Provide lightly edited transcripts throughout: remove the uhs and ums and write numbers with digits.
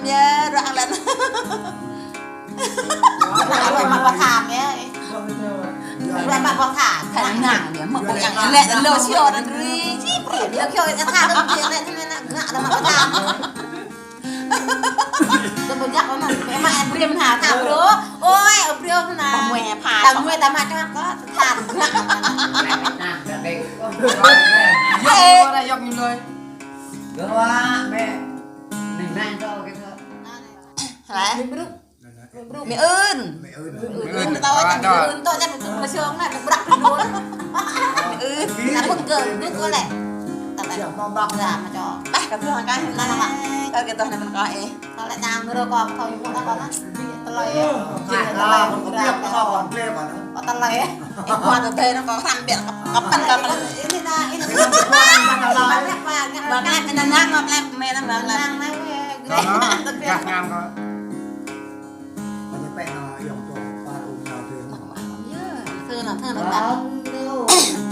em nhớ rồi ăn lên rồi mặt bạc thảm nhé rồi mặt bạc thảm Thằng nàng nhỉ mà cũng chẳng lệ lừa chiều nó đi chi biển lừa chiều cái thang nó chuyện này thế nên là ngã nó mặt bạc thảm tôi muốn dắt nó mà em riêng hà thảm đó ôi ở riêng là tầm mùa phá tầm mùa tầm mà cho có thảm Dọc này dọc nhiều người. Được quá mẹ. Mình mang cho cái thơ. hả mẹ ơn tao ơn tao chắc mà sướng này nó đặt luôn là mừng cờ nước có này tao lại bọc ra mà cho Bác cái thằng cái hiện nay mà cái tuần này mình gọi tao lại làm nữa còn thôi muốn tao còn á tao lấy Tao lấy một cái tao còn kia mà nó. tao lấy qua từ đây nó có thằng biển có phần cầm ini na ini và cái này nó ngang ngang mẹ nó mà là Gạt ngang thôi. Còn cái nó dùng cho ba uống nào thuyền. thư nó bạn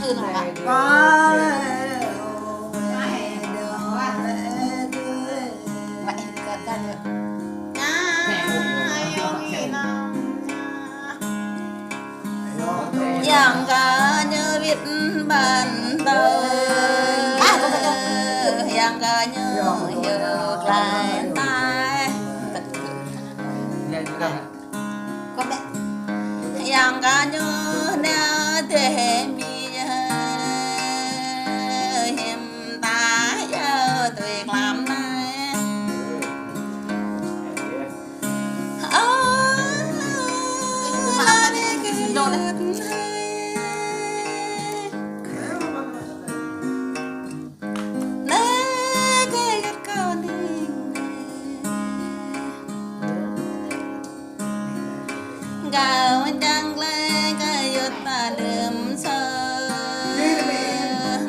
thư nó bạn Có vậy cái ta được Yang ca như viết bàn tờ Yang ca như giờ lại tai Lên đây. có bé Yang ca như nè thế mi hiểm ta giờ tuyệt làm này Gạo trăng lê cái yết ta đơm sơ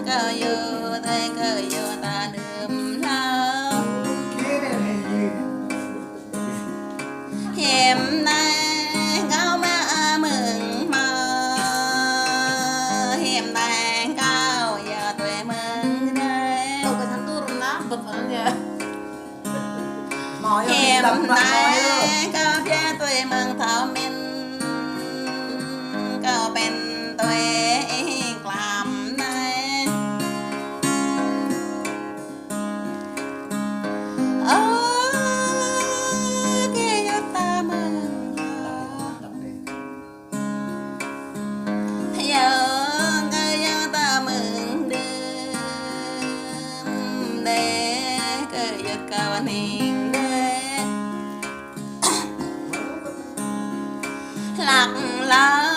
Gạo yết tay cái yết ta đơm lao Hiểm này gạo ba mừng mơ Hiểm này gạo giờ tuổi mừng đây đâu có thằng tu nó bật vào nó Hiểm này gạo phía tuổi mừng thảo minh Gạo bên tuổi làm này Cái yết ta mừng Giờ cái yết ta mừng đêm Để cái yết cao hình đê Lạc lá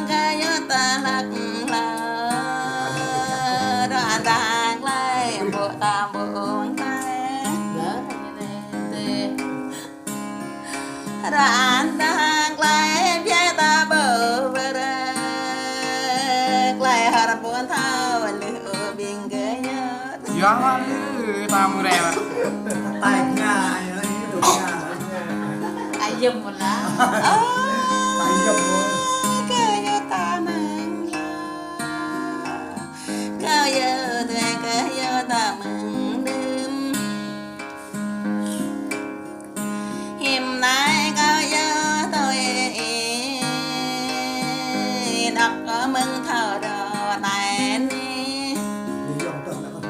cái yết ta lạc lá Đoạn đạc lại bộ ta buông tay Đoạn đạc lại phía ta bờ về lại hạt buồn thao lửa biển ghé nhớ Gió quá lư tao mua đẹp à. tay nhà nó đi được nhà. ai dùm một lá Tay dập luôn. cái nhớ ta mừng cao giờ tuổi cái nhớ ta mừng đêm hiểm nay cao giờ tôi đọc có mừng thở đỏ tay Đi dùng từng là con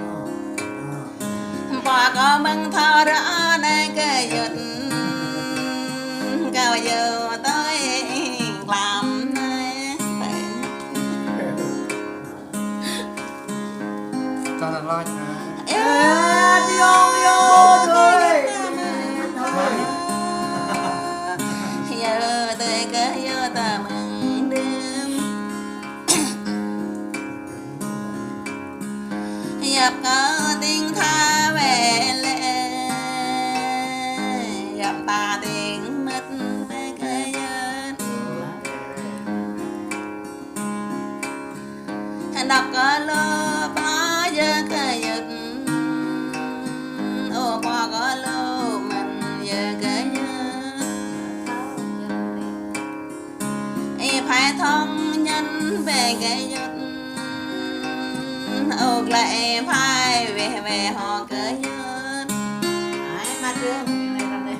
bỏ có mừng thở đỏ đây cái giật cao giờ tôi làm này Cho thật lo. đi ô thôi. Giờ tôi cái giờ ta mừng đêm Nhập có tiếng tha về lệ Nhập ta tiếng mất với cái dân Đọc có lô bó giờ cái giật Ô bó có lô mình giờ cái dân Phải thông nhân về cái giật Ốc lại phải về họ cơ giật ai mà chưa này làm đây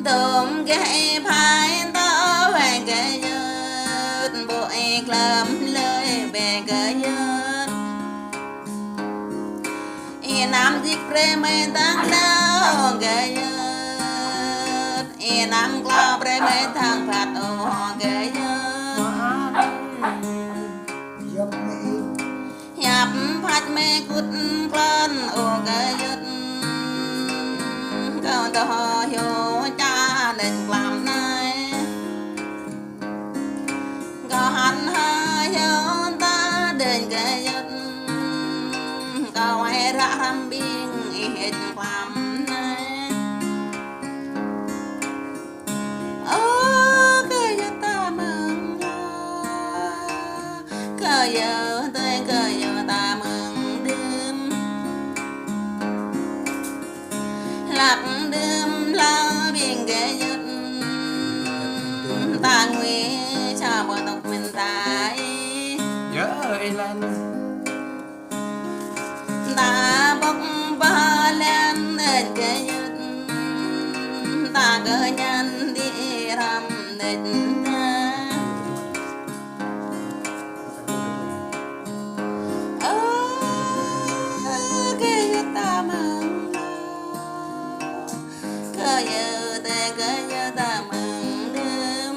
tôm cái phai to về cái giật bội làm lời về cái giật nam dịch pre mê tăng đau cái giật nam cloud pre mê thang phạt ô cái giật nhập phạt mê cút con ô cái giật câu đó hiểu cha nên làm này có hắn hai hiểu ta đến cái giật có ai ra làm biếng hết làm này cái giật ta mừng cái giờ tới cái giờ ta mừng đêm lạc đêm la biên cái giật ta nguyện cha bỏ tộc mình tại nhớ lên ta bốc ba lên đến cái giật ta cơ nhân đi làm đến ta cái giật ta mừng cơ giờ te cơ giờ ta mừng đêm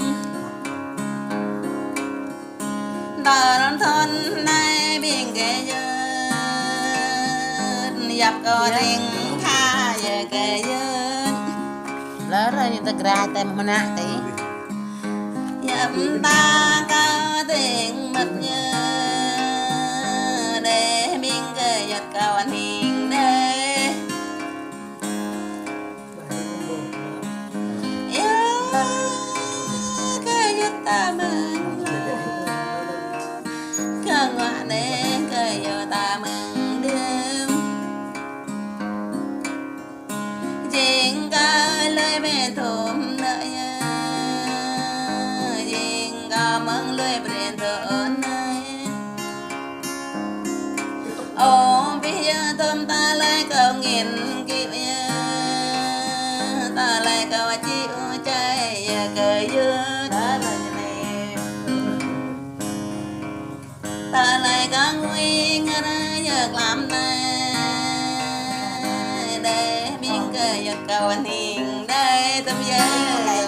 ta đón thôn nay biên cái giật dập co tiếng tha về cái giật lỡ rồi ta ra tem mà nã tí dập ta có tiếng mật nhớ để biên cái giật cao anh hiền đây cái giật ta mừng cơ ngoại để cái giật ta mừng đêm chuyện ca lời bên thùng nợ chuyện ca mừng lời bên thôn nơi bây giờ tôm ta lại cầu nghìn kiếp ta lại cầu chịu trái cởi dưa ta lại này ta lại có nguyên nhớ làm này để biên cái giật cầu anh hiền đây tâm giới